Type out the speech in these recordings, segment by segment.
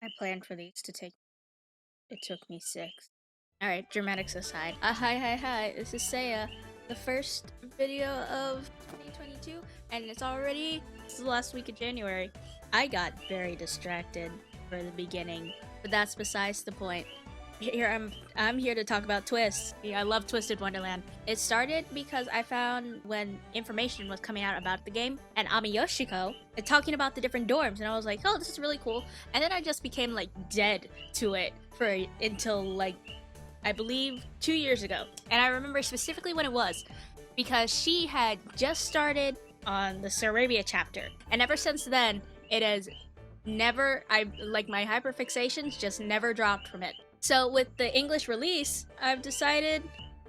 I planned for these to take. It took me 6. Alright, dramatics aside. Hi. This is Saya. The first video of 2022, and it's the last week of January. I got very distracted for the beginning, but that's besides the point. I'm here to talk about Twist. Yeah, I love Twisted Wonderland. It started because I found when information was coming out about the game and Ami Yoshiko talking about the different dorms, and I was like, oh, this is really cool. And then I just became like dead to it until like I believe 2 years ago. And I remember specifically when it was because she had just started on the Sarabia chapter, and ever since then it has never my hyperfixations just never dropped from it. So with the English release, I've decided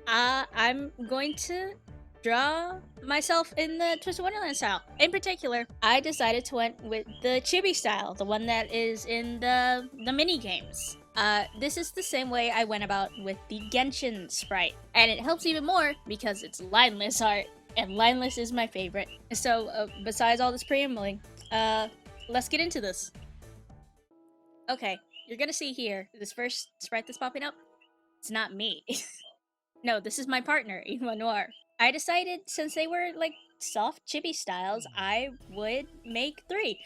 I'm going to draw myself in the Twisted Wonderland style. In particular, I decided to went with the chibi style, the one that is in the mini games. This is the same way I went about with the Genshin sprite, and it helps even more because it's lineless art, and lineless is my favorite. So besides all this preambling, let's get into this. Okay. You're gonna see here, this first sprite that's popping up, it's not me. No, this is my partner, Inwa Noir. I decided, since they were like soft chibi styles, I would make 3.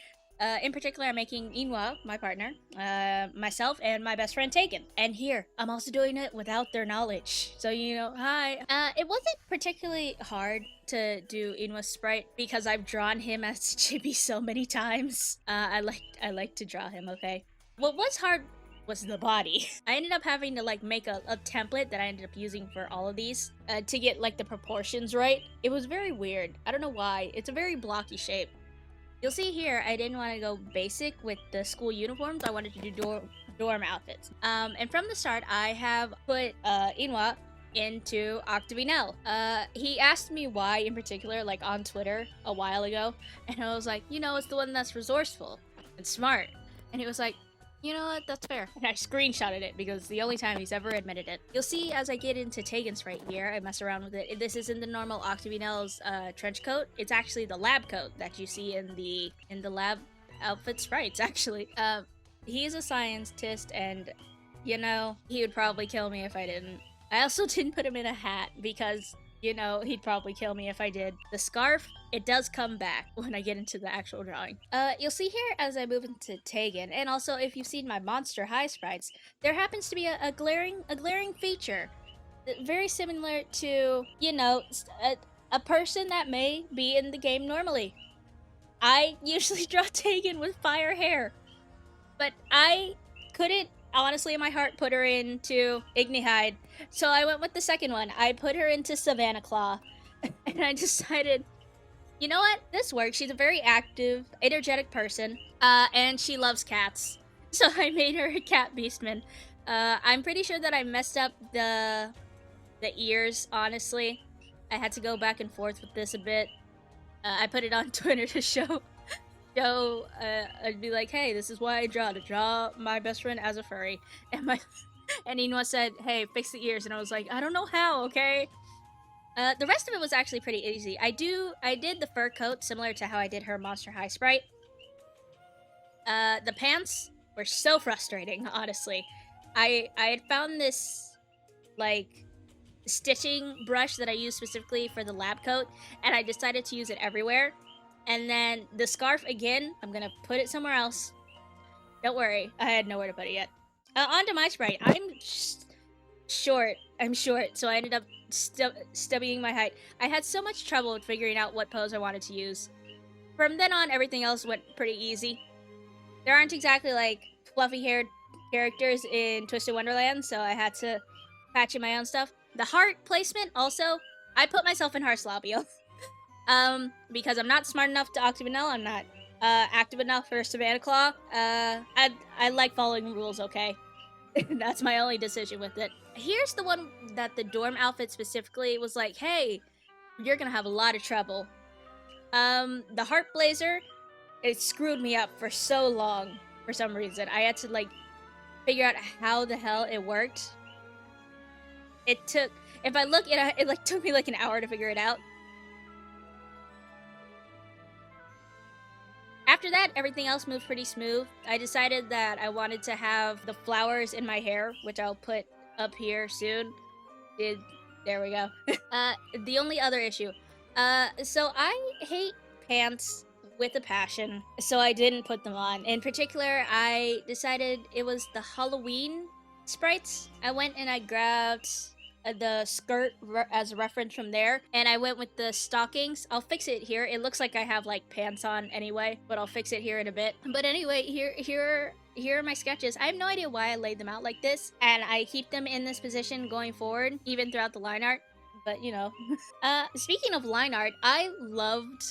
In particular, I'm making Inwa, my partner, myself, and my best friend Taken. And here, I'm also doing it without their knowledge. So, hi. It wasn't particularly hard to do Inwa's sprite because I've drawn him as chibi so many times. I like to draw him, okay? What was hard was the body. I ended up having to make a template that I ended up using for all of these to get the proportions right. It was very weird. I don't know why. It's a very blocky shape. You'll see here, I didn't want to go basic with the school uniforms. I wanted to do dorm outfits. And from the start, I have put Inwa into Octavinel. He asked me why in particular, on Twitter a while ago, and I was like, it's the one that's resourceful and smart. And he was like, you know what, that's fair. And I screenshotted it because it's the only time he's ever admitted it. You'll see as I get into Tegan's right here, I mess around with it. This isn't the normal Octavinel's trench coat. It's actually the lab coat that you see in the lab outfit sprites, actually. He's a scientist, and, he would probably kill me if I didn't. I also didn't put him in a hat because, he'd probably kill me if I did. The scarf, it does come back when I get into the actual drawing. You'll see here as I move into Tegan, and also if you've seen my Monster High sprites, there happens to be a glaring feature, very similar to, a person that may be in the game normally. I usually draw Tegan with fire hair, but I couldn't honestly in my heart put her into Ignihide, so I went with the second one. I put her into Savannah Claw, and I decided, you know what, this works. She's a very active, energetic person, and she loves cats, so I made her a cat beastman. I'm pretty sure that I messed up the ears, honestly. I had to go back and forth with this a bit. I put it on Twitter to show I'd be like, hey, this is why I draw my best friend as a furry. And Inwa said, hey, fix the ears. And I was like, I don't know how, okay? The rest of it was actually pretty easy. I did the fur coat similar to how I did her Monster High sprite. The pants were so frustrating, honestly. I had found this, stitching brush that I used specifically for the lab coat, and I decided to use it everywhere. And then the scarf, again, I'm gonna put it somewhere else. Don't worry, I had nowhere to put it yet. Onto my sprite. I'm short, so I ended up stubbying my height. I had so much trouble figuring out what pose I wanted to use. From then on, everything else went pretty easy. There aren't exactly, fluffy-haired characters in Twisted Wonderland, so I had to patch in my own stuff. The heart placement, also, I put myself in Harslabio. Because I'm not smart enough to Octavinel, I'm not active enough for Savannah Claw. I like following rules, okay? That's my only decision with it. Here's the one that the dorm outfit specifically was like, hey, you're gonna have a lot of trouble. The Heart Blazer, it screwed me up for so long for some reason. I had to, figure out how the hell it worked. It took me an hour to figure it out. After that, everything else moved pretty smooth. I decided that I wanted to have the flowers in my hair, which I'll put up here soon. There we go. The only other issue. So I hate pants with a passion, so I didn't put them on. In particular, I decided it was the Halloween sprites. I went and I grabbed the skirt as a reference from there, and I went with the stockings. I'll fix it here. It looks like I have like pants on anyway, but I'll fix it here in a bit. But anyway, here are my sketches. I have no idea why I laid them out like this, and I keep them in this position going forward, even throughout the line art. But you know, speaking of line art, I loved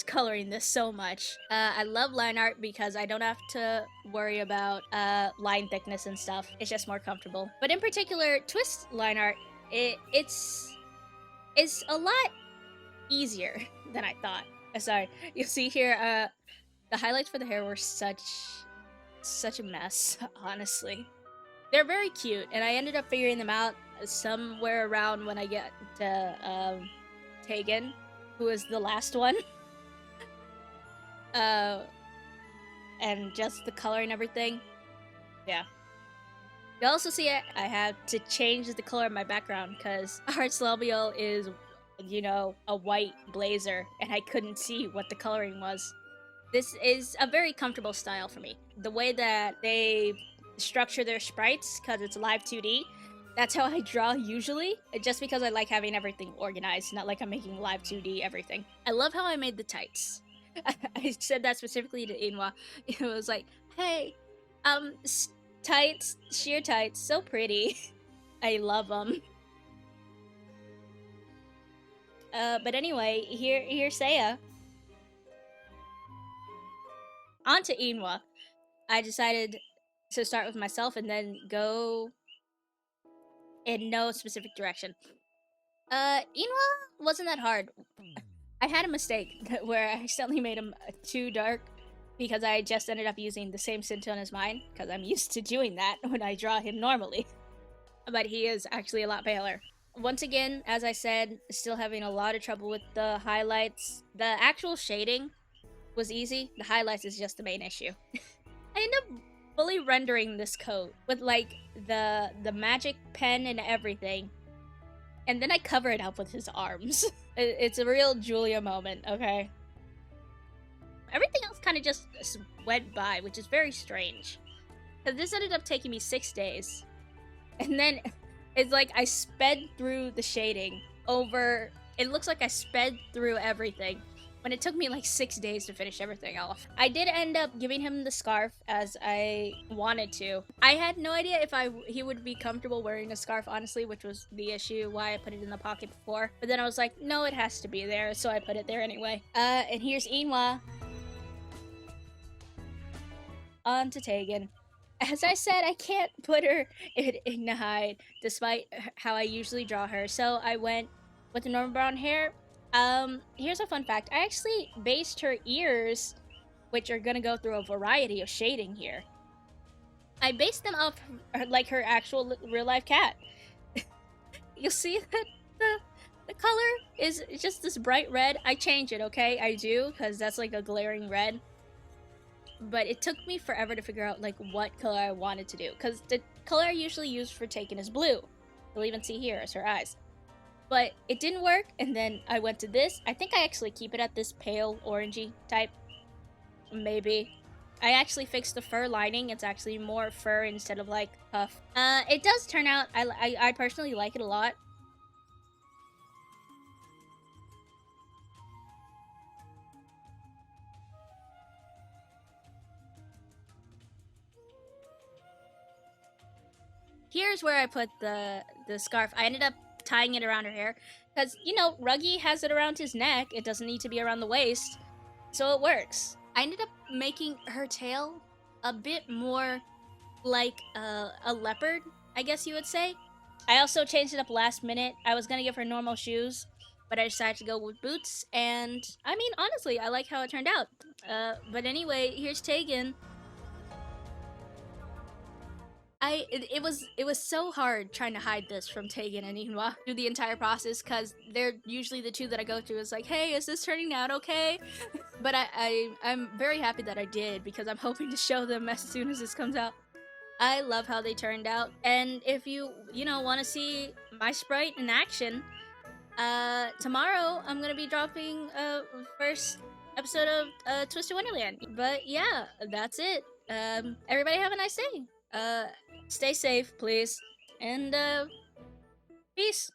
coloring this so much. I love line art because I don't have to worry about line thickness and stuff. It's just more comfortable. But in particular, Twist line art, it's a lot easier than I thought. Sorry, you'll see here, the highlights for the hair were such a mess, honestly. They're very cute, and I ended up figuring them out somewhere around when I get to Tegan, who is the last one. And just the color and everything. Yeah. You also see it, I had to change the color of my background because Arts Labial is, you know, a white blazer, and I couldn't see what the coloring was. This is a very comfortable style for me. The way that they structure their sprites, because it's live 2D, that's how I draw usually, just because I like having everything organized, not like I'm making live 2D everything. I love how I made the tights. I said that specifically to Inwa. It was like, hey, tights, sheer tights, so pretty. I love them. But anyway, here's Seiya. On to Inwa. I decided to start with myself and then go in no specific direction. Inwa wasn't that hard. I had a mistake where I accidentally made him too dark because I just ended up using the same skin tone as mine because I'm used to doing that when I draw him normally. But he is actually a lot paler. Once again, as I said, still having a lot of trouble with the highlights. The actual shading was easy. The highlights is just the main issue. I end up fully rendering this coat with like the magic pen and everything. And then I cover it up with his arms. It's a real Julia moment, okay? Everything else kind of just went by, which is very strange. Because this ended up taking me 6 days. And then it's like I sped through the shading over... It looks like I sped through everything. When it took me like 6 days to finish everything off. I did end up giving him the scarf as I wanted to. I had no idea if he would be comfortable wearing a scarf, honestly, which was the issue why I put it in the pocket before. But then I was like, no, it has to be there, so I put it there anyway. And here's Inwa. On to Tegan. As I said, I can't put her in Ignite, despite how I usually draw her, so I went with the normal brown hair. Here's a fun fact. I actually based her ears, which are gonna go through a variety of shading here. I based them off like her actual real-life cat. You'll see that the color is just this bright red. I change it, okay? I do, because that's like a glaring red. But it took me forever to figure out like what color I wanted to do, because the color I usually use for Taken is blue. You'll even see here is her eyes. But it didn't work, and then I went to this. I think I actually keep it at this pale orangey type. Maybe. I actually fixed the fur lining. It's actually more fur instead of like puff. It does turn out, I personally like it a lot. Here's where I put the scarf. I ended up tying it around her hair because, you know, Ruggy has it around his neck. It doesn't need to be around the waist, so it works. I ended up making her tail a bit more like a leopard, I guess you would say. I also changed it up last minute. I was gonna give her normal shoes, but I decided to go with boots, and I mean, honestly, I like how it turned out. But anyway, here's Tegan. it was so hard trying to hide this from Tegan and Inwa through the entire process, because they're usually the two that I go to. It's like, hey, is this turning out okay? But I'm very happy that I did, because I'm hoping to show them as soon as this comes out. I love how they turned out, and if you want to see my sprite in action, tomorrow I'm gonna be dropping first episode of Twisted Wonderland. But yeah, that's it. Everybody have a nice day. Stay safe, please, and peace.